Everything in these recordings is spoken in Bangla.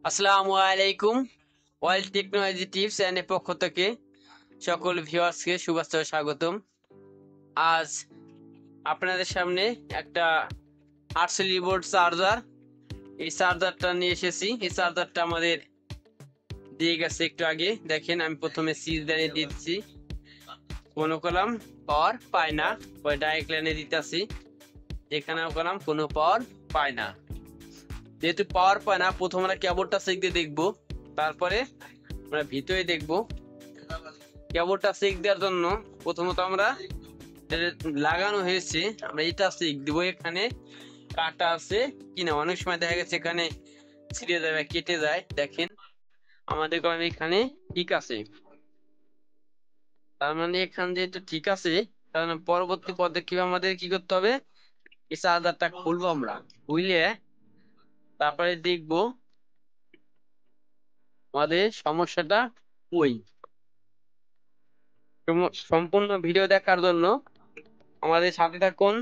আসসালামু আলাইকুম। ওয়ার্ল্ড টেকনোলজি টিপস এর পক্ষ থেকে সকল ভিউয়ার্সকে শুভেচ্ছা ও স্বাগতম। আজ আপনাদের সামনে একটা 8 বোর্ড চার্জার, এই চার্জারটা নিয়ে এসেছি। এই চার্জারটা আমাদের দিয়ে গেছে একটু আগে। দেখেন, আমি প্রথমে সুইচ দিয়ে দিচ্ছি, কোনো কলাম পাওয়ার পায় না, পরে ডাইরেক্ট লাইনে দিতেছি, এখানেও কলাম কোনো পাওয়ার পায় না। যেহেতু পাওয়ার পায় না, প্রথম আমরা কেবলটা চেক দিয়ে দেখবো, তারপরে আমরা ভিতরে দেখবো। কেবলটা চেক দেওয়ার জন্য প্রথমত আমরা লাগানো হয়েছে, আমরা এটা চেক দিব এখানে কাটা আছে কিনা। অনেক সময় দেখা গেছে এখানে ছিঁড়ে যায় বা কেটে যায়। দেখেন, আমাদের কলম এখানে ঠিক আছে, তার মানে এখান যেহেতু ঠিক আছে, তার মানে পরবর্তী পদক্ষেপ আমাদের কি করতে হবে, এই চার্জারটা খুলবো। আমরা খুলে তারপরে দেখবো আমাদের সমস্যাটা কই। সম্পূর্ণ ভিডিও দেখার জন্য আমাদের সাথে থাকুন,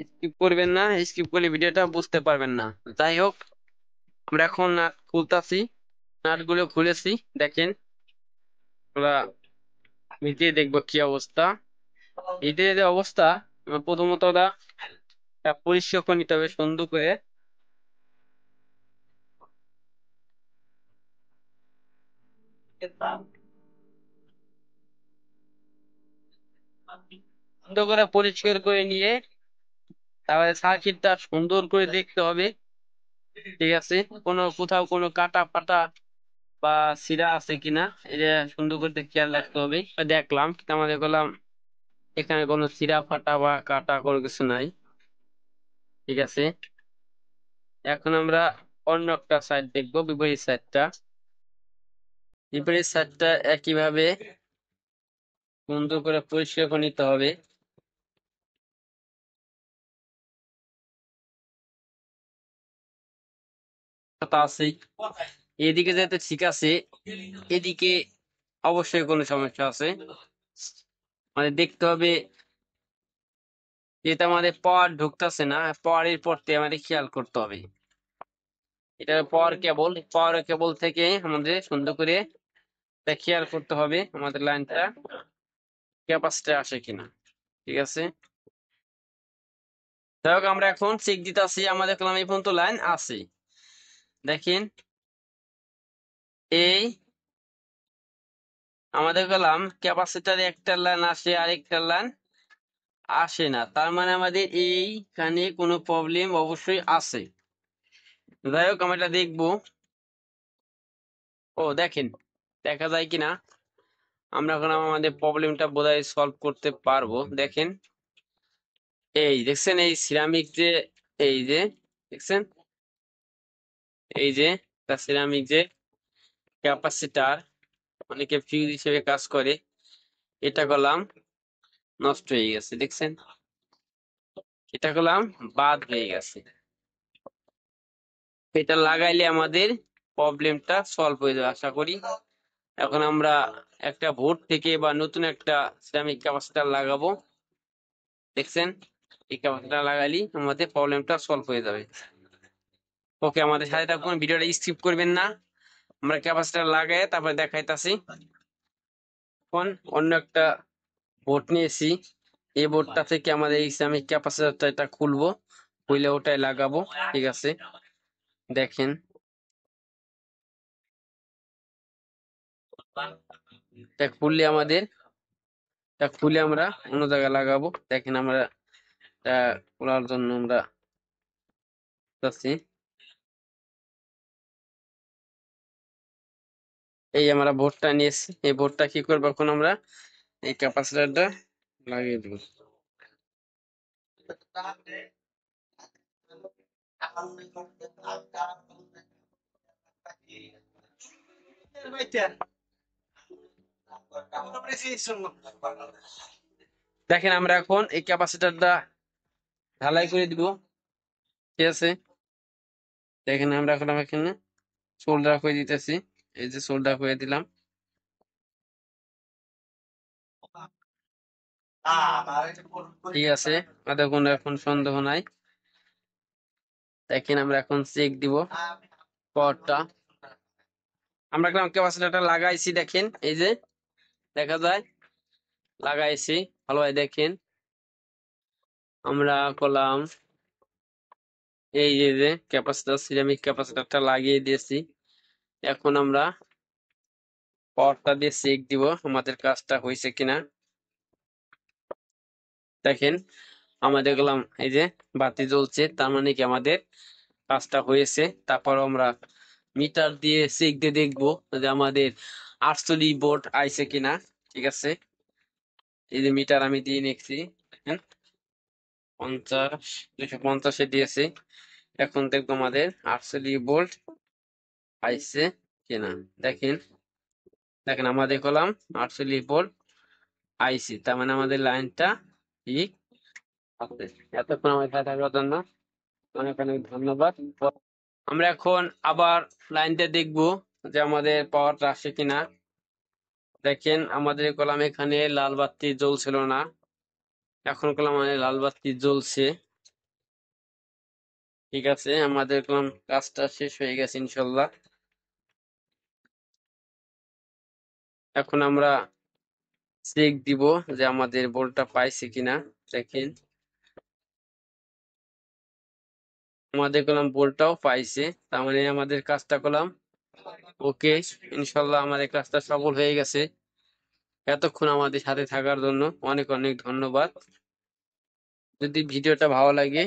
স্কিপ করবেন না, স্কিপ করলে ভিডিওটা বুঝতে পারবেন না। যাই হোক, আমরা এখন নাট খুলতাছি, নাট গুলো খুলেছি। দেখেন, আমরা ভিতরে দেখবো কি অবস্থা। ভিতরে যে অবস্থা, প্রথমত ওরা পরিষ্কার করে নিতে হবে সুন্দর করে। সুন্দর করে পরিষ্কার করে নিয়ে তারপরে সার্কিটটা সুন্দর করে দেখতে হবে, ঠিক আছে, কোথাও কোনো কাটা পাটা বা ছিঁড়া আছে কিনা, এটা সুন্দর করে খেয়াল রাখতে হবে। দেখলাম, কিন্তু আমাদের দেখলাম এখানে কোনো ছিঁড়া ফাটা বা কাটা কোনো কিছু নাই, ঠিক আছে। এখন আমরা অন্য একটা সাইড দেখবো, বিপরীত সাইডটা। বিপরীত সাইডটা একইভাবে সুন্দর করে পরিষ্কার করে নিতে হবে। তা আছেই, এদিকে যেতে ঠিক আছে, এদিকে অবশ্যই কোনো সমস্যা আছে। আমাদের দেখতে হবে, যেটা আমাদের পাওয়ার ঢুকতেছে না, পাওয়ারের পড়তে আমাদের খেয়াল করতে হবে। এটা পাওয়ার কেবল থেকে আমাদের সুন্দর করে এটা খেয়াল করতে হবে আমাদের লাইনটা ক্যাপাসিটি আসে কিনা, ঠিক আছে। যাই হোক, আমরা এখন চেক দিতেছি, আমাদের কলম এই পর্যন্ত লাইন আছে। দেখেন, এই আমাদের কলম ক্যাপাসিটারে একটা লাইন আসে, আরেকটা লাইন আসে না, তার মানে আমাদের এইখানে কোনো প্রবলেম অবশ্যই আছে। যাই হোক, আমরা এটা দেখবো। ও দেখেন, দেখা যায় কিনা, আমরা এখন আমাদের প্রবলেমটা বোধহয় সলভ করতে পারবো। দেখেন, এই দেখছেন, এই সিরামিক যে, এই যে দেখছেন, এই যে সিরামিক যে ক্যাপাসিটার, অনেকে ফিউজ হিসেবে কাজ করে, এটা করলাম নষ্ট হয়ে গেছে। দেখছেন, এটা করলাম বাদ হয়ে গেছে। এটা লাগাইলে আমাদের প্রবলেমটা সলভ হয়ে যাবে আশা করি। এখন আমরা একটা বোর্ড থেকে বা নতুন একটা সিরামিক ক্যাপাসিটার লাগাবো। দেখছেন, এই ক্যাপাসিটার লাগাইলে আমাদের প্রবলেমটা সলভ হয়ে যাবে। ওকে, আমাদের সাথে থাকুন, ভিডিওটা স্কিপ করবেন না। আমরা ক্যাপাসিটার লাগাই তারপরে দেখাইতাছি। এখন অন্য একটা বোর্ড নিয়েছি, এই বোর্ডটা থেকে আমাদের এই ইসলামিক ক্যাপাসিটরটা এটা খুলবো, খুলে ওটাই লাগাবো, ঠিক আছে। দেখেন, এটা খুললে আমাদের, এটা খুলে আমরা অন্য জায়গায় লাগাবো। দেখেন, আমরা এটা খোলার জন্য আমরা যাচ্ছি। এই আমরা বোর্ডটা নিয়েছি, এই বোর্ডটা কি করবো, এখন আমরা এই ক্যাপাসিটরটা লাগিয়ে দেবো। দেখেন, আমরা এখন এই ক্যাপাসিটরটা ঢালাই করে দিব, ঠিক আছে। দেখেন, আমরা এখন এখানে সোল্ডার করে দিতেছি, এই যে সোল্ডার করে দিলাম। ঠিক আছে, আমাদের কোনো এখন সন্দেহ নাই। দেখেন আমরা এখন চেক দিব পাওয়ারটা। আমরা ক্যাপাসিটরটা লাগাইছি, দেখেন এই যে দেখা যায় লাগাইছি ভালোভাবে দেখেন। আমরা করলাম এই যে ক্যাপাসিটর, সিরামিক ক্যাপাসিটরটা লাগিয়ে দিয়েছি। এখন আমরা পাওয়ারটা দিয়ে চেক দিব আমাদের কাজটা হয়েছে কিনা। দেখেন আমাদের গেলাম এই যে বাতি জ্বলছে, তার মানে কি আমাদের কাজটা হয়েছে। তারপর আমরা মিটার দিয়ে চেক দিয়ে দেখবো যে আমাদের 48 ভোল্ট আইছে কিনা। ঠিক আছে, এই যে মিটার আমি দিয়ে নিচ্ছি, দেখেন 50 250-এ দিয়েছি। এখন দেখবো আমাদের 48 ভোল্ট আইছে কিনা। দেখেন দেখেন আমাদের কলাম 48 ভোল্ট আইসি, তার মানে আমাদের লাইনটা ঠিক আছে। এতক্ষণ আমার সাথে থাকার জন্য অনেক অনেক ধন্যবাদ। আমরা এখন আবার লাইনটা দেখবো যে আমাদের পাওয়ারটা আসে কিনা। দেখেন আমাদের কলাম এখানে লাল বাতি জ্বলছিল না, এখন কলাম আমাদের লাল বাতি জ্বলছে। ঠিক আছে, আমাদের কলাম কাজটা শেষ হয়ে গেছে ইনশাল্লাহ। এখন আমরা চেক দিব যে আমাদের বোল্টটা পাইছে কিনা। দেখেন আমাদের কলাম বোল্টটাও পাইছে, তার মানে আমাদের কাজটা করলাম ওকে। ইনশাল্লাহ আমাদের কাজটা সফল হয়ে গেছে। এতক্ষণ আমাদের সাথে থাকার জন্য অনেক অনেক ধন্যবাদ। যদি ভিডিওটা ভালো লাগে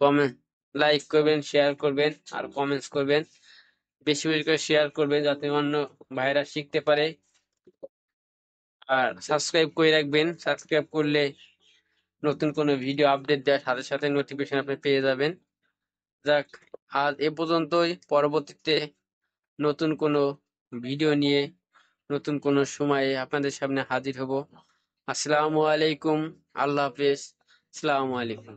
কমেন্ট, লাইক করবেন, শেয়ার করবেন আর কমেন্টস করবেন। বেশি বেশি করে শেয়ার করবেন যাতে অন্য ভাইরা শিখতে পারে। আর সাবস্ক্রাইব করে রাখবেন, সাবস্ক্রাইব করলে নতুন কোনো ভিডিও আপডেট দেওয়ার সাথে সাথে নোটিফিকেশন আপনি পেয়ে যাবেন। যাক, আজ এ পর্যন্তই। পরবর্তীতে নতুন কোনো ভিডিও নিয়ে নতুন কোনো সময়ে আপনাদের সামনে হাজির হব। আসসালামু আলাইকুম, আল্লাহ হাফেজ, আসসালামু আলাইকুম।